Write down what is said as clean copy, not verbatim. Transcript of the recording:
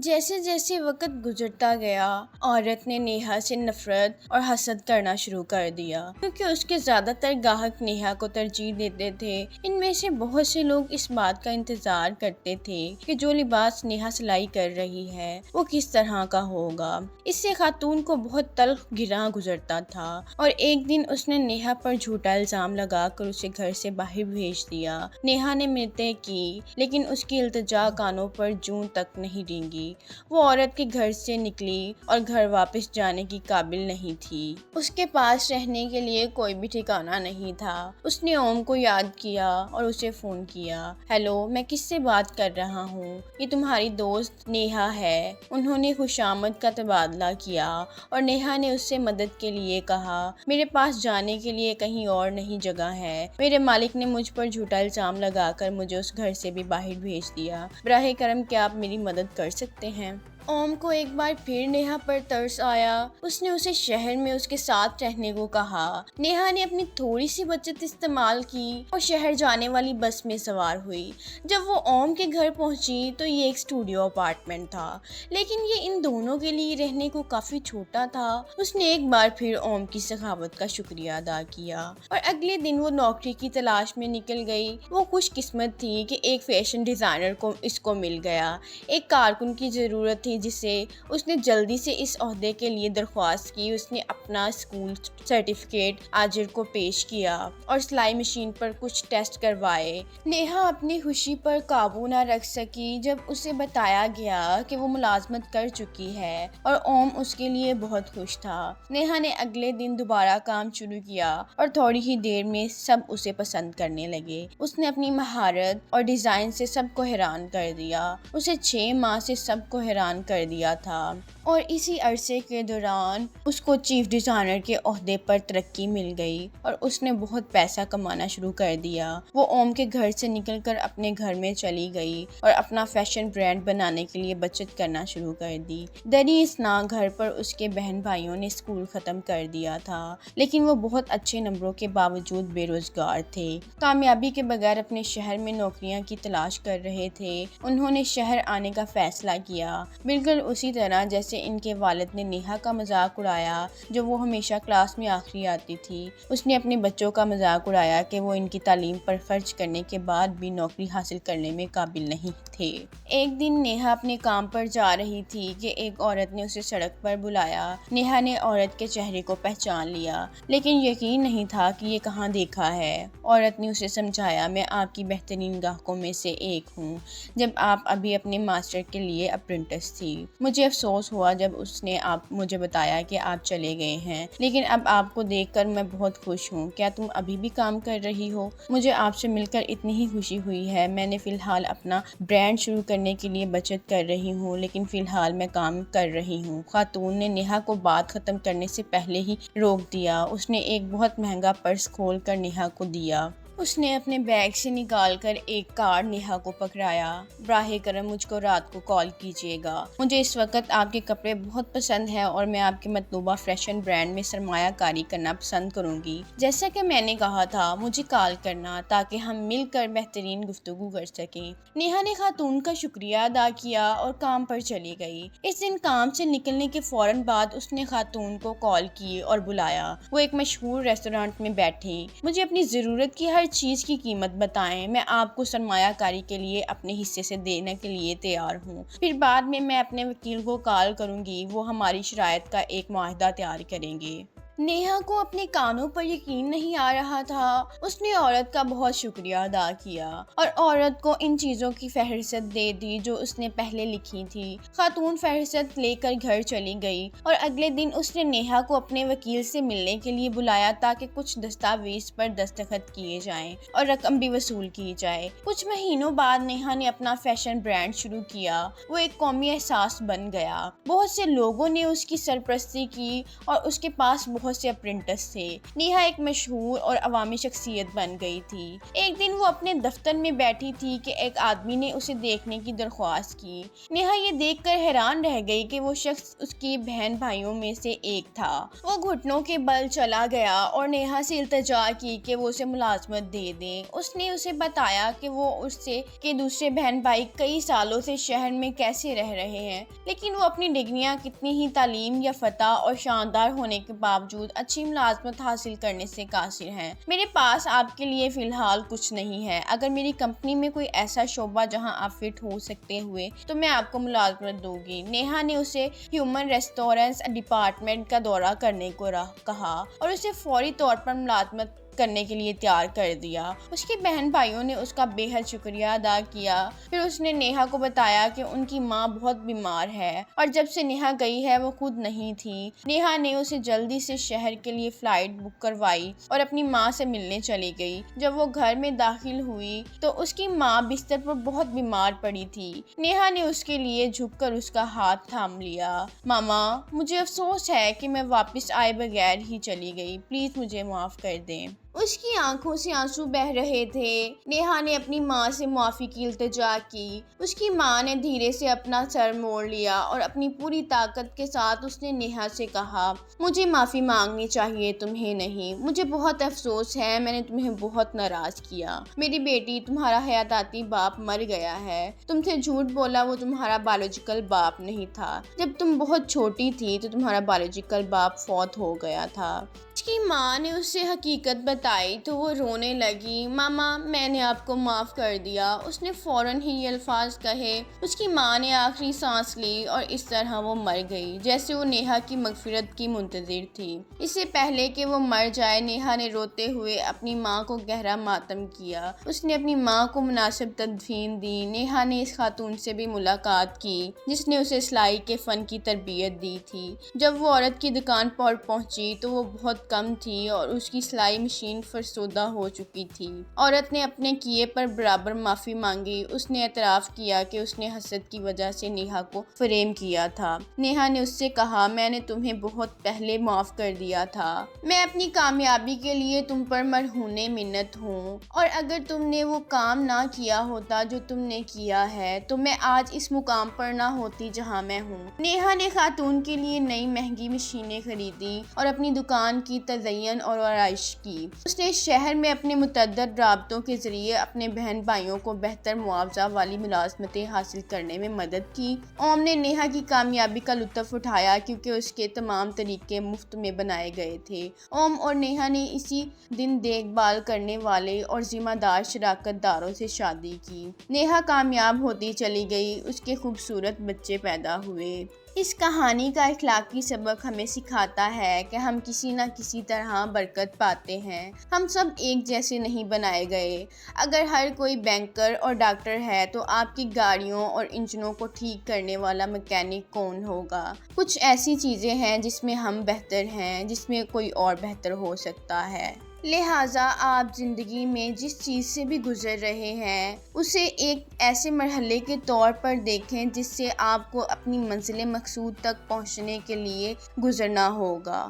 جیسے جیسے وقت گزرتا گیا، عورت نے نیہا سے نفرت اور حسد کرنا شروع کر دیا، کیونکہ اس کے زیادہ تر گاہک نیہا کو ترجیح دیتے تھے۔ ان میں سے بہت سے لوگ اس بات کا انتظار کرتے تھے کہ جو لباس نیہا سلائی کر رہی ہے وہ کس طرح کا ہوگا۔ اس سے خاتون کو بہت تلخ گراں گزرتا تھا، اور ایک دن اس نے نیہا پر جھوٹا الزام لگا کر اسے گھر سے باہر بھیج دیا۔ نیہا نے منتیں کی، لیکن اس کی التجا کانوں پر جوں تک نہیں رینگی۔ وہ عورت کے گھر سے نکلی اور گھر واپس جانے کی قابل نہیں تھی۔ اس کے پاس رہنے کے لیے کوئی بھی ٹھکانہ نہیں تھا۔ اس نے اوم کو یاد کیا اور اسے فون کیا۔ ہیلو، میں کس سے بات کر رہا ہوں؟ یہ تمہاری دوست نیہا ہے۔ انہوں نے خوشامد کا تبادلہ کیا اور نیہا نے اس سے مدد کے لیے کہا، میرے پاس جانے کے لیے کہیں اور نہیں جگہ ہے۔ میرے مالک نے مجھ پر جھوٹا الزام لگا کر مجھے اس گھر سے بھی باہر بھیج دیا۔ براہ کرم کیا آپ میری مدد کر سکتے ہیں؟ اوم کو ایک بار پھر نیہا پر ترس آیا۔ اس نے اسے شہر میں اس کے ساتھ رہنے کو کہا۔ نیہا نے اپنی تھوڑی سی بچت استعمال کی اور شہر جانے والی بس میں سوار ہوئی۔ جب وہ اوم کے گھر پہنچی تو یہ ایک اسٹوڈیو اپارٹمنٹ تھا، لیکن یہ ان دونوں کے لیے رہنے کو کافی چھوٹا تھا۔ اس نے ایک بار پھر اوم کی سخاوت کا شکریہ ادا کیا اور اگلے دن وہ نوکری کی تلاش میں نکل گئی۔ وہ خوش قسمت تھی کہ ایک فیشن ڈیزائنر کو اس کو مل گیا۔ ایک کارکن کی ضرورت تھی جسے اس نے جلدی سے اس عہدے کے لیے درخواست کی۔ اس نے اپنا اسکول سرٹیفکیٹ آجر کو پیش کیا اور سلائی مشین پر کچھ ٹیسٹ کروائے۔ نیہا اپنی خوشی پر قابو نہ رکھ سکی جب اسے بتایا گیا کہ وہ ملازمت کر چکی ہے، اور اوم اس کے لیے بہت خوش تھا۔ نیہا نے اگلے دن دوبارہ کام شروع کیا اور تھوڑی ہی دیر میں سب اسے پسند کرنے لگے۔ اس نے اپنی مہارت اور ڈیزائن سے سب کو حیران کر دیا۔ اسے 6 ماہ سے سب کو حیران کر دیا تھا، اور اسی عرصے کے دوران اس کو چیف ڈیزائنر کے عہدے پر ترقی مل گئی اور اس نے بہت پیسہ کمانا شروع کر دیا۔ وہ اوم کے گھر سے نکل کر اپنے گھر میں چلی گئی اور اپنا فیشن برانڈ بنانے کے لیے بچت کرنا شروع کر دی۔ دریں اثنا گھر پر اس کے بہن بھائیوں نے اسکول ختم کر دیا تھا، لیکن وہ بہت اچھے نمبروں کے باوجود بے روزگار تھے۔ کامیابی کے بغیر اپنے شہر میں نوکریاں کی تلاش کر رہے تھے۔ انہوں نے شہر آنے کا فیصلہ کیا، بالکل اسی طرح جیسے ان کے والد نے نیہا کا مذاق اڑایا جو وہ ہمیشہ کلاس میں آخری آتی تھی۔ اس نے اپنے بچوں کا مذاق اڑایا کہ وہ ان کی تعلیم پر خرچ کرنے کے بعد بھی نوکری حاصل کرنے میں قابل نہیں تھے۔ ایک دن نیہا اپنے کام پر جا رہی تھی کہ ایک عورت نے اسے سڑک پر بلایا۔ نیہا نے عورت کے چہرے کو پہچان لیا، لیکن یقین نہیں تھا کہ یہ کہاں دیکھا ہے۔ عورت نے اسے سمجھایا، میں آپ کی بہترین گاہکوں میں سے ایک ہوں، جب آپ ابھی اپنے ماسٹر کے لیے اپرنٹس تھی۔ مجھے افسوس ہوا جب اس نے مجھے بتایا کہ آپ چلے گئے ہیں، لیکن اب آپ کو دیکھ کر میں بہت خوش ہوں۔ کیا تم ابھی بھی کام کر رہی ہو؟ مجھے آپ سے مل کر اتنی ہی خوشی ہوئی ہے۔ میں نے فی الحال اپنا برانڈ شروع کرنے کے لیے بچت کر رہی ہوں، لیکن فی الحال میں کام کر رہی ہوں۔ خاتون نے نیہا کو بات ختم کرنے سے پہلے ہی روک دیا۔ اس نے ایک بہت مہنگا پرس کھول کر نیہا کو دیا۔ اس نے اپنے بیگ سے نکال کر ایک کارڈ نیہا کو پکڑایا۔ براہ کرم مجھ کو رات کو کال کیجیے گا۔ مجھے اس وقت آپ کے کپڑے بہت پسند ہیں اور میں آپ کے مطلوبہ فیشن برانڈ میں سرمایہ کاری کرنا پسند کروں گی۔ جیسا کہ میں نے کہا تھا، مجھے کال کرنا تاکہ ہم مل کر بہترین گفتگو کر سکیں۔ نیہا نے خاتون کا شکریہ ادا کیا اور کام پر چلی گئی۔ اس دن کام سے نکلنے کے فوراً بعد اس نے خاتون کو کال کی اور بلایا۔ وہ ایک مشہور ریسٹورانٹ میں بیٹھی۔ مجھے اپنی ضرورت کی ہر چیز کی قیمت بتائیں، میں آپ کو سرمایہ کاری کے لیے اپنے حصے سے دینے کے لیے تیار ہوں۔ پھر بعد میں اپنے وکیل کو کال کروں گی، وہ ہماری شرائط کا ایک معاہدہ تیار کریں گے۔ نیہا کو اپنے کانوں پر یقین نہیں آ رہا تھا۔ اس نے عورت کا بہت شکریہ ادا کیا اور عورت کو ان چیزوں کی فہرست دے دی جو اس نے پہلے لکھی تھی۔ خاتون فہرست لے کر گھر چلی گئی اور اگلے دن اس نے نیہا کو اپنے وکیل سے ملنے کے لیے بلایا تاکہ کچھ دستاویز پر دستخط کیے جائیں اور رقم بھی وصول کی جائے۔ کچھ مہینوں بعد نیہا نے اپنا فیشن برانڈ شروع کیا۔ وہ ایک قومی احساس بن گیا۔ بہت سے لوگوں نے اس کی سرپرستی کی اور اس کے پاس بہت بہت سے اپرینٹس تھے۔ نیہا ایک مشہور اور عوامی شخصیت بن گئی تھی۔ ایک دن وہ اپنے دفتر میں بیٹھی تھی کہ ایک آدمی نے اسے دیکھنے کی درخواست کی۔ نیہا یہ دیکھ کر حیران رہ گئی کہ وہ شخص اس کی بہن بھائیوں میں سے ایک تھا۔ وہ گھٹنوں کے بل چلا گیا اور نیہا سے التجا کی کہ وہ اسے ملازمت دے دیں۔ اس نے اسے بتایا کہ وہ اس سے کے دوسرے بہن بھائی کئی سالوں سے شہر میں کیسے رہ رہے ہیں، لیکن وہ اپنی ڈگریاں کتنی ہی تعلیم یافتہ اور شاندار ہونے کے باوجود اچھی ملازمت حاصل کرنے سے قاصر ہیں۔ میرے پاس آپ کے لیے فی الحال کچھ نہیں ہے۔ اگر میری کمپنی میں کوئی ایسا شعبہ جہاں آپ فٹ ہو سکتے ہوئے تو میں آپ کو ملازمت دوں گی۔ نیہا نے اسے ہیومن ریسورسز ڈپارٹمنٹ کا دورہ کرنے کو کہا اور اسے فوری طور پر ملازمت کرنے کے لیے تیار کر دیا۔ اس کے بہن بھائیوں نے اس کا بے حد شکریہ ادا کیا۔ پھر اس نے نیہا کو بتایا کہ ان کی ماں بہت بیمار ہے اور جب سے نیہا گئی ہے وہ خود نہیں تھی۔ نیہا نے اسے جلدی سے شہر کے لیے فلائٹ بک کروائی اور اپنی ماں سے ملنے چلی گئی۔ جب وہ گھر میں داخل ہوئی تو اس کی ماں بستر پر بہت بیمار پڑی تھی۔ نیہا نے اس کے لیے جھک کر اس کا ہاتھ تھام لیا۔ ماما، مجھے افسوس ہے کہ میں واپس آئے بغیر ہی چلی گئی، پلیز مجھے معاف کر دیں۔ اس کی آنکھوں سے آنسو بہہ رہے تھے۔ نیہا نے اپنی ماں سے معافی کی التجا کی۔ اس کی ماں نے دھیرے سے اپنا سر موڑ لیا اور اپنی پوری طاقت کے ساتھ اس نے نیہا سے کہا، مجھے معافی مانگنی چاہیے، تمہیں نہیں۔ مجھے بہت افسوس ہے، میں نے تمہیں بہت ناراض کیا۔ میری بیٹی، تمہارا حیاتاتی باپ مر گیا ہے۔ تم سے جھوٹ بولا، وہ تمہارا بایولوجیکل باپ نہیں تھا۔ جب تم بہت چھوٹی تھی تو تمہارا بایولوجیکل باپ فوت ہو گیا تھا۔ اس کی ماں نے اس سے حقیقت بتائی تو وہ رونے لگی۔ ماما، میں نے آپ کو معاف کر دیا۔ اس نے فوراً ہی یہ الفاظ کہے۔ اس کی ماں نے آخری سانس لی اور اس طرح وہ مر گئی جیسے وہ نیہا کی مغفرت کی منتظر تھی۔ اس سے پہلے کہ وہ مر جائے، نیہا نے روتے ہوئے اپنی ماں کو گہرا ماتم کیا۔ اس نے اپنی ماں کو مناسب تدفین دی۔ نیہا نے اس خاتون سے بھی ملاقات کی جس نے اسے سلائی کے فن کی تربیت دی تھی۔ جب وہ عورت کی دکان پر پہنچی تو وہ بہت کم تھی اور اس کی سلائی مشین فرسودہ ہو چکی تھی۔ عورت نے اپنے کیے پر برابر معافی مانگی۔ اس نے اعتراف کیا کہ اس نے حسد کی وجہ سے نیہا کو فریم کیا تھا۔ نیہا نے اس سے کہا، میں نے تمہیں بہت پہلے معاف کر دیا تھا۔ میں اپنی کامیابی کے لیے تم پر مرہون منت ہوں، اور اگر تم نے وہ کام نہ کیا ہوتا جو تم نے کیا ہے تو میں آج اس مقام پر نہ ہوتی جہاں میں ہوں۔ نیہا نے خاتون کے لیے نئی مہنگی مشینیں خریدی اور اپنی دکان کی تزئین اور آرائش کی۔ اس نے شہر میں اپنے متعدد رابطوں کے ذریعے اپنے بہن بھائیوں کو بہتر معاوضہ والی ملازمتیں حاصل کرنے میں مدد کی۔ اوم نے نیہا کی کامیابی کا لطف اٹھایا کیونکہ اس کے تمام طریقے مفت میں بنائے گئے تھے۔ اوم اور نیہا نے اسی دن دیکھ بھال کرنے والے اور ذمہ دار شراکت داروں سے شادی کی۔ نیہا کامیاب ہوتی چلی گئی، اس کے خوبصورت بچے پیدا ہوئے۔ اس کہانی کا اخلاقی سبق ہمیں سکھاتا ہے کہ ہم کسی نہ کسی طرح برکت پاتے ہیں۔ ہم سب ایک جیسے نہیں بنائے گئے۔ اگر ہر کوئی بینکر اور ڈاکٹر ہے تو آپ کی گاڑیوں اور انجنوں کو ٹھیک کرنے والا میکینک کون ہوگا؟ کچھ ایسی چیزیں ہیں جس میں ہم بہتر ہیں، جس میں کوئی اور بہتر ہو سکتا ہے۔ لہٰذا آپ زندگی میں جس چیز سے بھی گزر رہے ہیں اسے ایک ایسے مرحلے کے طور پر دیکھیں جس سے آپ کو اپنی منزل مقصود تک پہنچنے کے لیے گزرنا ہوگا۔